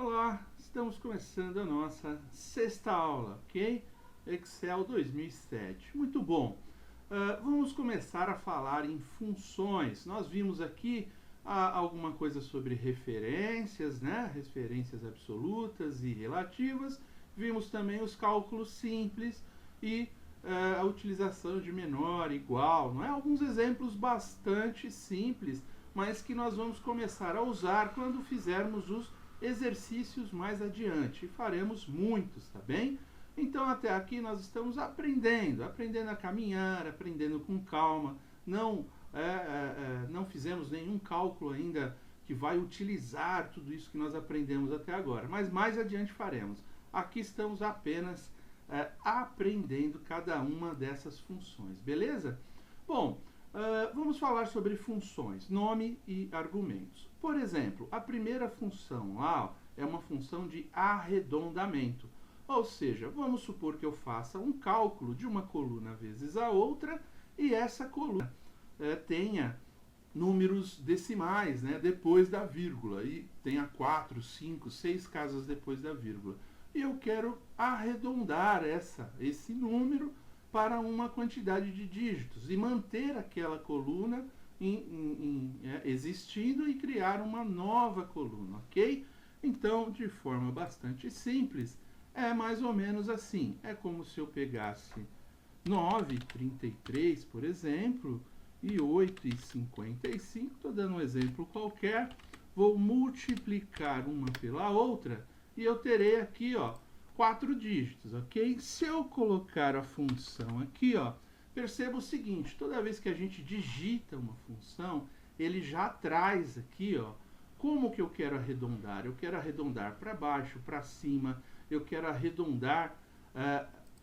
Olá, estamos começando a nossa sexta aula, ok? Excel 2007. Muito bom. Vamos começar a falar em funções. Nós vimos aqui alguma coisa sobre referências, né? Referências absolutas e relativas. Vimos também os cálculos simples e a utilização de menor, igual, não é? Alguns exemplos bastante simples, mas que nós vamos começar a usar quando fizermos os exercícios mais adiante. E faremos muitos, tá bem? Então até aqui nós estamos aprendendo a caminhar, aprendendo com calma. Não fizemos nenhum cálculo ainda que vai utilizar tudo isso que nós aprendemos até agora, mas mais adiante faremos. Aqui estamos apenas aprendendo cada uma dessas funções, beleza? Bom, vamos falar sobre funções, nome e argumentos. Por exemplo, a primeira função lá é uma função de arredondamento. Ou seja, vamos supor que eu faça um cálculo de uma coluna vezes a outra e essa coluna tenha números decimais, né, depois da vírgula, e tenha 4, 5, 6 casas depois da vírgula. E eu quero arredondar esse número para uma quantidade de dígitos e manter aquela coluna existindo e criar uma nova coluna, ok? Então, de forma bastante simples, é mais ou menos assim. É como se eu pegasse 9,33, por exemplo, e 8,55, estou dando um exemplo qualquer, vou multiplicar uma pela outra e eu terei aqui, ó, 4 dígitos, ok? Se eu colocar a função aqui, ó, perceba o seguinte, toda vez que a gente digita uma função, ele já traz aqui, ó, como que eu quero arredondar? Eu quero arredondar para baixo, para cima, eu quero arredondar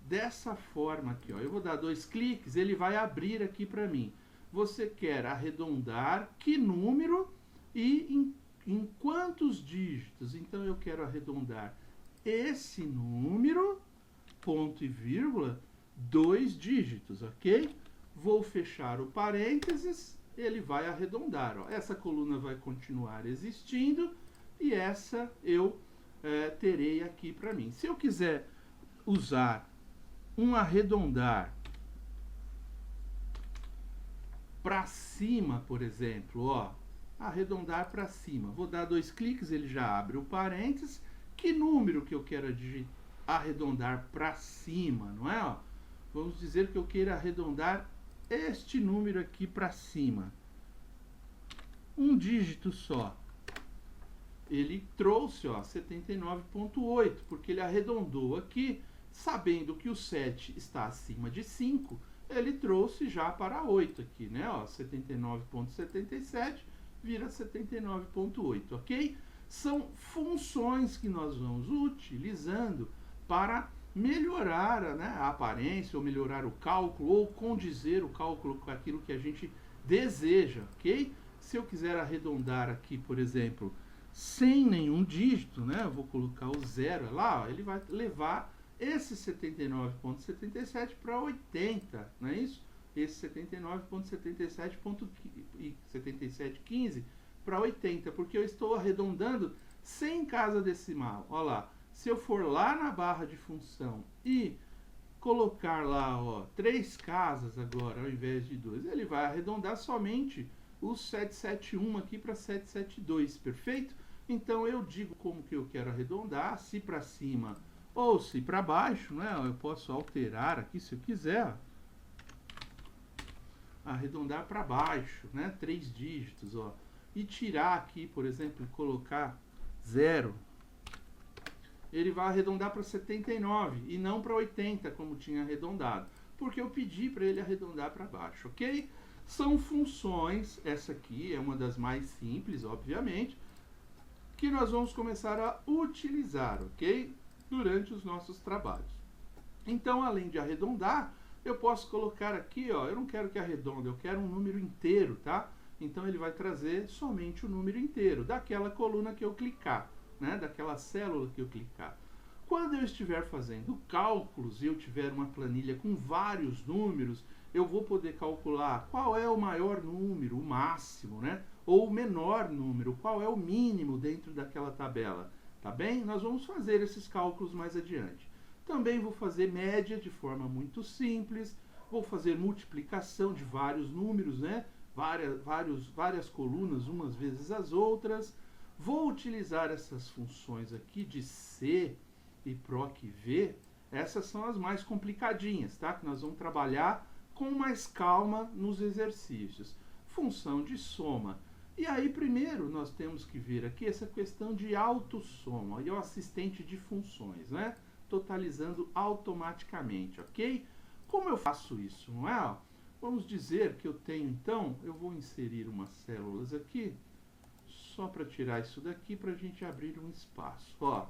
dessa forma aqui, ó. Eu vou dar 2 cliques, ele vai abrir aqui para mim. Você quer arredondar que número e em quantos dígitos? Então eu quero arredondar esse número, ponto e vírgula, 2 dígitos, ok? Vou fechar o parênteses, ele vai arredondar. Ó. Essa coluna vai continuar existindo e essa eu terei aqui para mim. Se eu quiser usar um arredondar para cima, por exemplo, ó, arredondar para cima, vou dar 2 cliques, ele já abre o parênteses. Que número que eu quero arredondar para cima, não é? Ó, vamos dizer que eu queira arredondar este número aqui para cima. Um dígito só. Ele trouxe, ó, 79,8, porque ele arredondou aqui, sabendo que o 7 está acima de 5, ele trouxe já para 8 aqui, né? Ó, 79,77 vira 79,8, ok? São funções que nós vamos utilizando para melhorar, né, a aparência, ou melhorar o cálculo, ou condizer o cálculo com aquilo que a gente deseja, ok? Se eu quiser arredondar aqui, por exemplo, sem nenhum dígito, né, eu vou colocar o zero lá, ó, ele vai levar esse 79,77 para 80, não é isso? Esse 79,77,15 para 80, porque eu estou arredondando sem casa decimal. Olha lá, se eu for lá na barra de função e colocar lá, ó, 3 casas agora, ao invés de 2, ele vai arredondar somente o 771 aqui para 772, perfeito? Então eu digo como que eu quero arredondar, se para cima ou se para baixo, né? Eu posso alterar aqui se eu quiser, arredondar para baixo, né? 3 dígitos, ó. E tirar aqui, por exemplo, colocar 0, ele vai arredondar para 79 e não para 80, como tinha arredondado, porque eu pedi para ele arredondar para baixo, ok? São funções, essa aqui é uma das mais simples, obviamente, que nós vamos começar a utilizar, ok? Durante os nossos trabalhos. Então, além de arredondar, eu posso colocar aqui, ó, eu não quero que arredonde, eu quero um número inteiro, tá? Então ele vai trazer somente o número inteiro daquela coluna que eu clicar, né? Daquela célula que eu clicar. Quando eu estiver fazendo cálculos e eu tiver uma planilha com vários números, eu vou poder calcular qual é o maior número, o máximo, né? Ou o menor número, qual é o mínimo dentro daquela tabela. tá bem? Nós vamos fazer esses cálculos mais adiante. Também vou fazer média de forma muito simples, vou fazer multiplicação de vários números, né? Várias colunas, umas vezes as outras. Vou utilizar essas funções aqui de C e proc v. Essas são as mais complicadinhas, tá? Que nós vamos trabalhar com mais calma nos exercícios. Função de soma. E aí, primeiro, nós temos que ver aqui essa questão de autossoma. E o assistente de funções, né? Totalizando automaticamente, ok? Como eu faço isso, não é? Vamos dizer que eu tenho, então, eu vou inserir umas células aqui, só para tirar isso daqui, para a gente abrir um espaço. Ó,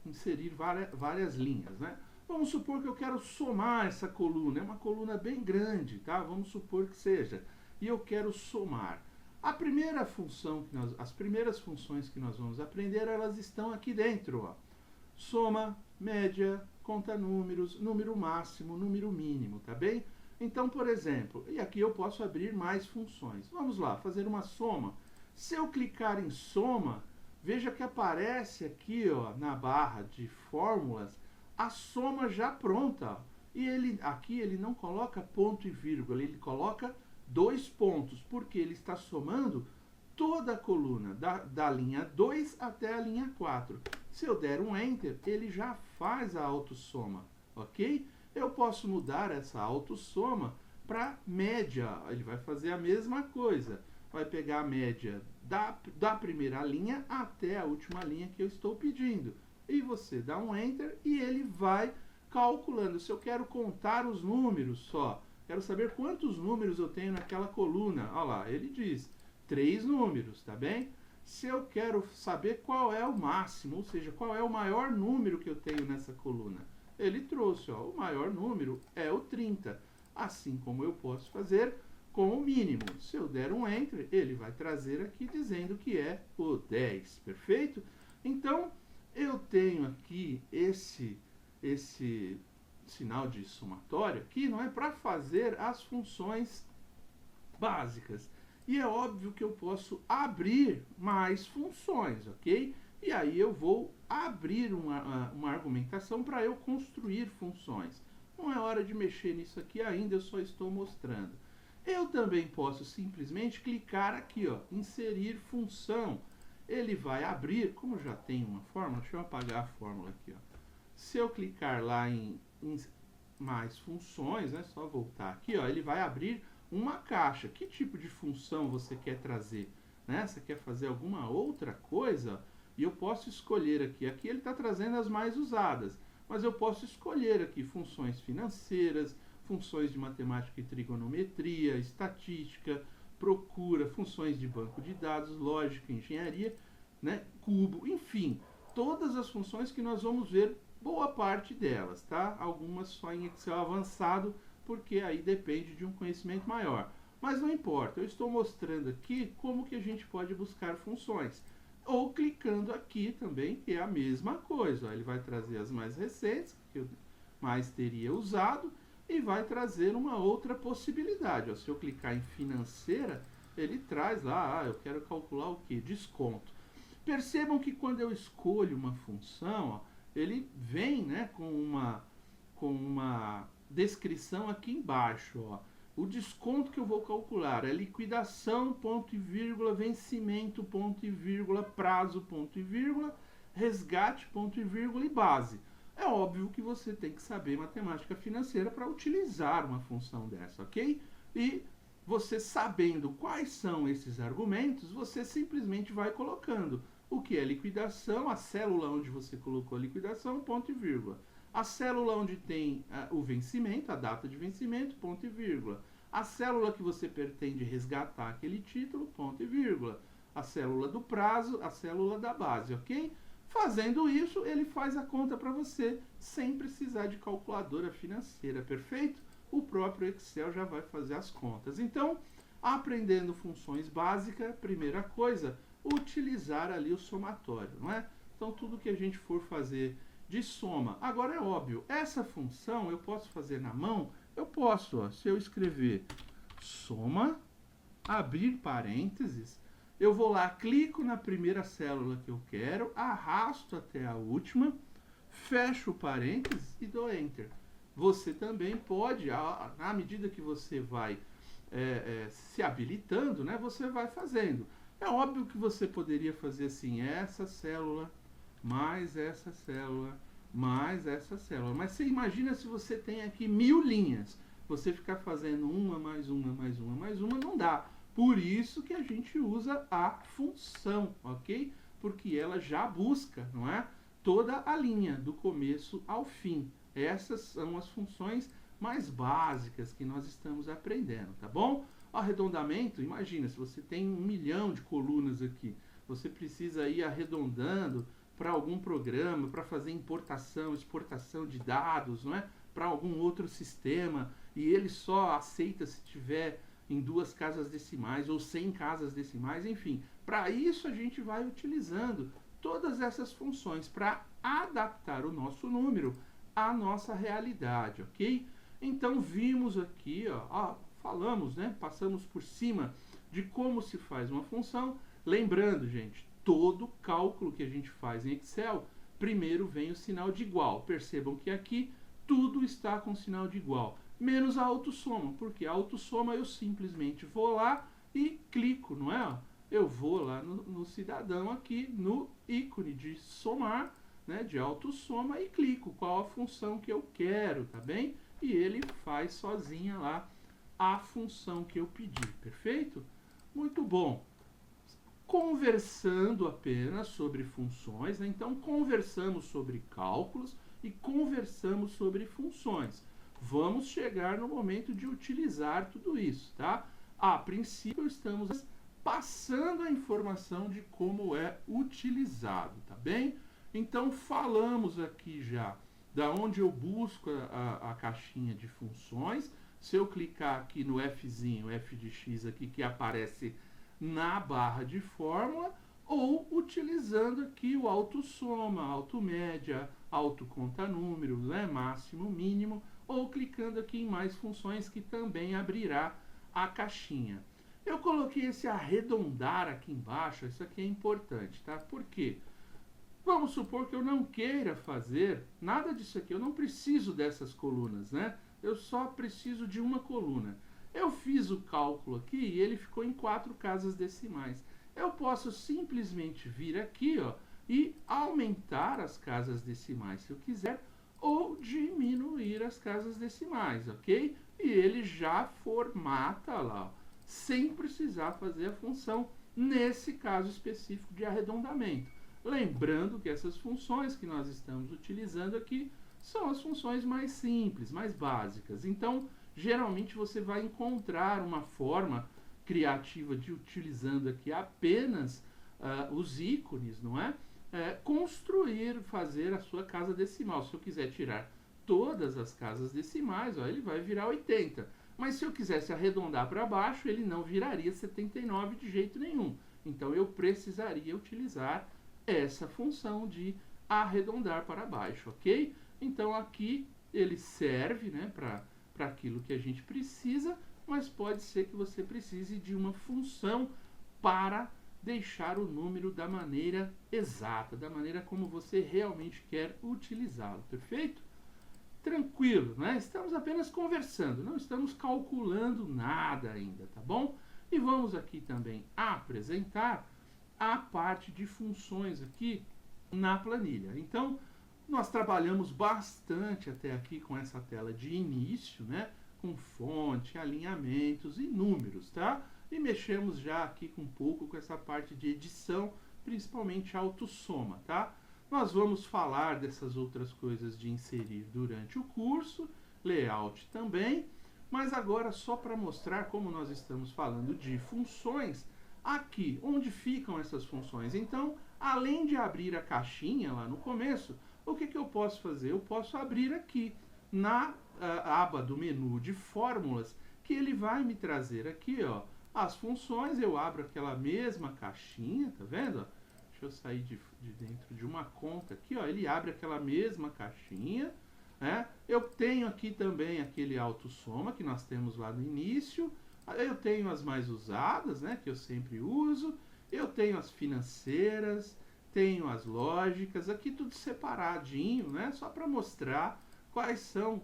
inserir várias linhas, né? Vamos supor que eu quero somar essa coluna, é uma coluna bem grande, tá? Vamos supor que seja. E eu quero somar. A primeira função, as primeiras funções que nós vamos aprender, elas estão aqui dentro, ó. Soma, média, conta números, número máximo, número mínimo, tá bem? Então, por exemplo, e aqui eu posso abrir mais funções. Vamos lá, fazer uma soma. Se eu clicar em soma, veja que aparece aqui, ó, na barra de fórmulas, a soma já pronta. E aqui ele não coloca ponto e vírgula, ele coloca 2 pontos, porque ele está somando toda a coluna, da linha 2 até a linha 4. Se eu der um Enter, ele já faz a autossoma, ok? Eu posso mudar essa autossoma para média, ele vai fazer a mesma coisa. Vai pegar a média da primeira linha até a última linha que eu estou pedindo. E você dá um Enter e ele vai calculando. Se eu quero contar os números só, quero saber quantos números eu tenho naquela coluna. Olha lá, ele diz 3 números, tá bem? Se eu quero saber qual é o máximo, ou seja, qual é o maior número que eu tenho nessa coluna, ele trouxe, ó, o maior número é o 30. Assim como eu posso fazer com o mínimo. Se eu der um Enter, ele vai trazer aqui dizendo que é o 10, perfeito? Então, eu tenho aqui esse sinal de somatório aqui, não é, para fazer as funções básicas. E é óbvio que eu posso abrir mais funções, ok? E aí eu vou abrir uma argumentação para eu construir funções. Não é hora de mexer nisso aqui ainda, eu só estou mostrando. Eu também posso simplesmente clicar aqui, ó, inserir função. Ele vai abrir, como já tem uma fórmula, deixa eu apagar a fórmula aqui, ó. Se eu clicar lá em mais funções, né, só voltar aqui, ó, ele vai abrir uma caixa. Que tipo de função você quer trazer? Né? Você quer fazer alguma outra coisa? E eu posso escolher aqui. Aqui ele está trazendo as mais usadas. Mas eu posso escolher aqui funções financeiras, funções de matemática e trigonometria, estatística, procura, funções de banco de dados, lógica, engenharia, né? Cubo, enfim. Todas as funções que nós vamos ver, boa parte delas, tá? Algumas só em Excel avançado, porque aí depende de um conhecimento maior. Mas não importa, eu estou mostrando aqui como que a gente pode buscar funções. Ou clicando aqui também, que é a mesma coisa. Ó, ele vai trazer as mais recentes, que eu mais teria usado, e vai trazer uma outra possibilidade. Ó, se eu clicar em financeira, ele traz lá, eu quero calcular o quê? Desconto. Percebam que quando eu escolho uma função, ó, ele vem, né, com uma descrição aqui embaixo, ó. O desconto que eu vou calcular é liquidação, ponto e vírgula, vencimento, ponto e vírgula, prazo, ponto e vírgula, resgate, ponto e vírgula e base. É óbvio que você tem que saber matemática financeira para utilizar uma função dessa, ok? E você sabendo quais são esses argumentos, você simplesmente vai colocando o que é liquidação, a célula onde você colocou a liquidação, ponto e vírgula. A célula onde tem o vencimento, a data de vencimento, ponto e vírgula. A célula que você pretende resgatar aquele título, ponto e vírgula. A célula do prazo, a célula da base, ok? Fazendo isso, ele faz a conta para você, sem precisar de calculadora financeira, perfeito? O próprio Excel já vai fazer as contas. Então, aprendendo funções básicas, primeira coisa, utilizar ali o somatório, não é? Então, tudo que a gente for fazer de soma. Agora é óbvio, essa função eu posso fazer na mão, eu posso, ó, se eu escrever soma, abrir parênteses, eu vou lá, clico na primeira célula que eu quero, arrasto até a última, fecho o parênteses e dou Enter. Você também pode, à medida que você vai se habilitando, né, você vai fazendo. É óbvio que você poderia fazer assim, essa célula, mais essa célula, mais essa célula. Mas você imagina se você tem aqui 1000 linhas. Você ficar fazendo uma, mais uma, mais uma, mais uma, não dá. Por isso que a gente usa a função, ok? Porque ela já busca, não é? Toda a linha, do começo ao fim. Essas são as funções mais básicas que nós estamos aprendendo, tá bom? Arredondamento, imagina, se você tem 1 milhão de colunas aqui, você precisa ir arredondando para algum programa, para fazer importação, exportação de dados, não é? Para algum outro sistema, e ele só aceita se tiver em 2 casas decimais ou 100 casas decimais, enfim. Para isso a gente vai utilizando todas essas funções para adaptar o nosso número à nossa realidade, ok? Então vimos aqui, falamos, né? Passamos por cima de como se faz uma função. Lembrando, gente, todo cálculo que a gente faz em Excel, primeiro vem o sinal de igual. Percebam que aqui tudo está com sinal de igual, menos a autossoma, porque a autossoma eu simplesmente vou lá e clico, não é? Eu vou lá no cidadão aqui, no ícone de somar, né, de autossoma, e clico qual a função que eu quero, tá bem? E ele faz sozinha lá a função que eu pedi, perfeito? Muito bom. Conversando apenas sobre funções, né? Então conversamos sobre cálculos e conversamos sobre funções. Vamos chegar no momento de utilizar tudo isso, tá? A princípio estamos passando a informação de como é utilizado, tá bem? Então falamos aqui já da onde eu busco a caixinha de funções. Se eu clicar aqui no Fzinho, F de X aqui, que aparece na barra de fórmula, ou utilizando aqui o autossoma, automédia, autoconta número, né, máximo, mínimo, ou clicando aqui em mais funções, que também abrirá a caixinha. Eu coloquei esse arredondar aqui embaixo, isso aqui é importante, tá? Por quê? Vamos supor que eu não queira fazer nada disso aqui, eu não preciso dessas colunas, né? Eu só preciso de uma coluna. Eu fiz o cálculo aqui e ele ficou em 4 casas decimais. Eu posso simplesmente vir aqui, e aumentar as casas decimais se eu quiser, ou diminuir as casas decimais, ok? E ele já formata lá, sem precisar fazer a função, nesse caso específico de arredondamento. Lembrando que essas funções que nós estamos utilizando aqui são as funções mais simples, mais básicas. Então, geralmente você vai encontrar uma forma criativa de, utilizando aqui apenas os ícones, não é? Construir, fazer a sua casa decimal. Se eu quiser tirar todas as casas decimais, ele vai virar 80. Mas se eu quisesse arredondar para baixo, ele não viraria 79 de jeito nenhum. Então eu precisaria utilizar essa função de arredondar para baixo, ok? Então aqui ele serve, né, para aquilo que a gente precisa, mas pode ser que você precise de uma função para deixar o número da maneira exata, da maneira como você realmente quer utilizá-lo, perfeito? Tranquilo, né? Estamos apenas conversando, não estamos calculando nada ainda, tá bom? E vamos aqui também apresentar a parte de funções aqui na planilha. Então, nós trabalhamos bastante até aqui com essa tela de início, né? Com fonte, alinhamentos e números, tá? E mexemos já aqui um pouco com essa parte de edição, principalmente autossoma, tá? Nós vamos falar dessas outras coisas de inserir durante o curso, layout também, mas agora só para mostrar como nós estamos falando de funções, aqui, onde ficam essas funções. Então, além de abrir a caixinha lá no começo, o que eu posso fazer? Eu posso abrir aqui na aba do menu de fórmulas, que ele vai me trazer aqui, as funções. Eu abro aquela mesma caixinha, tá vendo? Deixa eu sair de dentro de uma conta aqui, ele abre aquela mesma caixinha, né? Eu tenho aqui também aquele autossoma que nós temos lá no início. Eu tenho as mais usadas, né, que eu sempre uso, Eu tenho as financeiras, tenho as lógicas, aqui tudo separadinho, né? Só para mostrar quais são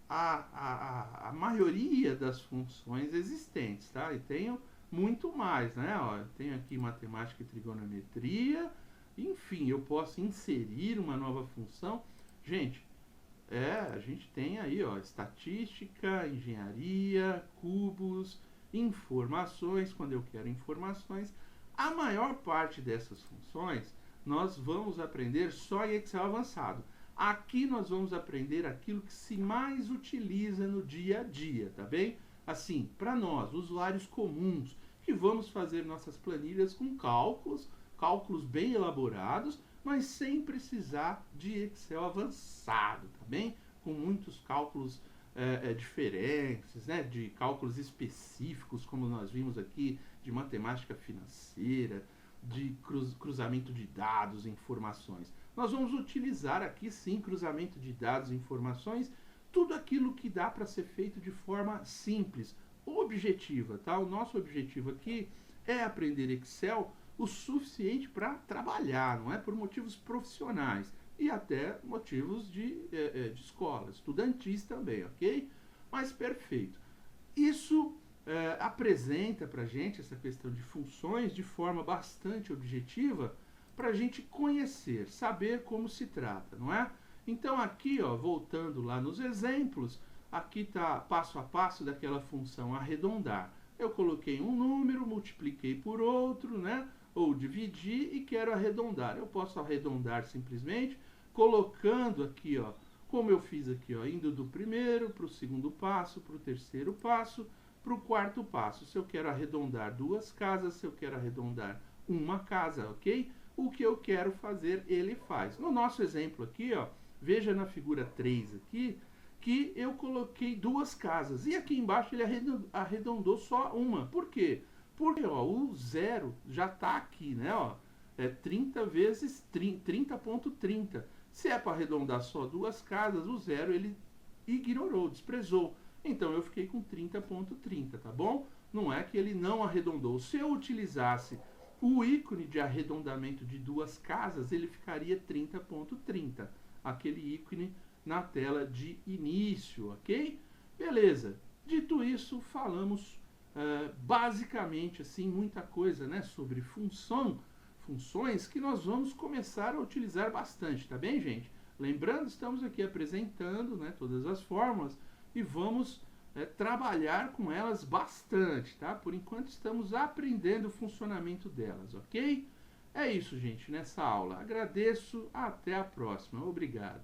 a maioria das funções existentes, tá? E tenho muito mais, né? Ó, eu tenho aqui matemática e trigonometria, enfim, eu posso inserir uma nova função. Gente, a gente tem aí, ó, estatística, engenharia, cubos, informações, quando eu quero informações. A maior parte dessas funções nós vamos aprender só em Excel avançado. Aqui nós vamos aprender aquilo que se mais utiliza no dia a dia, tá bem? Assim, para nós, usuários comuns, que vamos fazer nossas planilhas com cálculos bem elaborados, mas sem precisar de Excel avançado, tá bem? Com muitos cálculos diferentes, né? De cálculos específicos, como nós vimos aqui, de matemática financeira, de cruzamento de dados, informações. Nós vamos utilizar aqui sim cruzamento de dados e informações, tudo aquilo que dá para ser feito de forma simples, objetiva, tá? O nosso objetivo aqui é aprender Excel o suficiente para trabalhar, não é? Por motivos profissionais e até motivos de escola, estudantis também, ok? Mas perfeito. Isso apresenta para a gente essa questão de funções de forma bastante objetiva para a gente conhecer, saber como se trata, não é? Então aqui, ó, voltando lá nos exemplos, aqui está passo a passo daquela função arredondar. Eu coloquei um número, multipliquei por outro, né? Ou dividi e quero arredondar. Eu posso arredondar simplesmente colocando aqui, ó, como eu fiz aqui, ó, indo do primeiro para o segundo passo, para o terceiro passo, para o quarto passo. Se eu quero arredondar 2 casas, se eu quero arredondar uma casa, ok? O que eu quero fazer, ele faz. No nosso exemplo aqui, ó, veja na figura 3 aqui, que eu coloquei 2 casas. E aqui embaixo ele arredondou só uma. Por quê? Porque ó, o zero já está aqui, né? Ó, 30 vezes 30,30. Se é para arredondar só 2 casas, o zero ele ignorou, desprezou. Então eu fiquei com 30,30, tá bom? Não é que ele não arredondou. Se eu utilizasse o ícone de arredondamento de 2 casas, ele ficaria 30,30. Aquele ícone na tela de início, ok? Beleza. Dito isso, falamos basicamente assim muita coisa, né, sobre funções que nós vamos começar a utilizar bastante, tá bem, gente? Lembrando, estamos aqui apresentando, né, todas as fórmulas e vamos trabalhar com elas bastante, tá? Por enquanto estamos aprendendo o funcionamento delas, ok? É isso, gente, nessa aula. Agradeço, até a próxima. Obrigado.